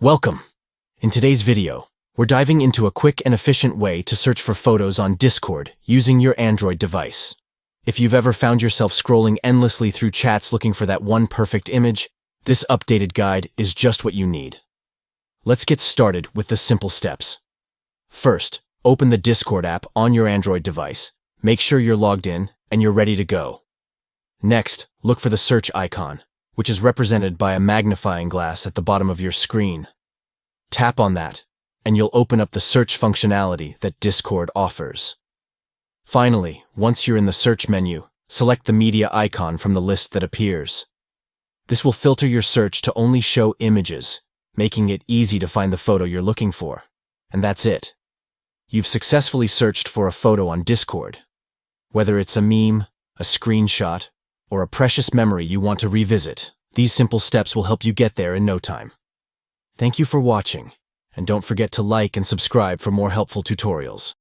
Welcome! In today's video, we're diving into a quick and efficient way to search for photos on Discord using your Android device. If you've ever found yourself scrolling endlessly through chats looking for that one perfect image, this updated guide is just what you need. Let's get started with the simple steps. First, open the Discord app on your Android device. Make sure you're logged in and you're ready to go. Next, look for the search icon, which is represented by a magnifying glass at the bottom of your screen. Tap on that, and you'll open up the search functionality that Discord offers. Finally, once you're in the search menu, select the media icon from the list that appears. This will filter your search to only show images, making it easy to find the photo you're looking for. And that's it. You've successfully searched for a photo on Discord. Whether it's a meme, a screenshot, or a precious memory you want to revisit, these simple steps will help you get there in no time. Thank you for watching, and don't forget to like and subscribe for more helpful tutorials.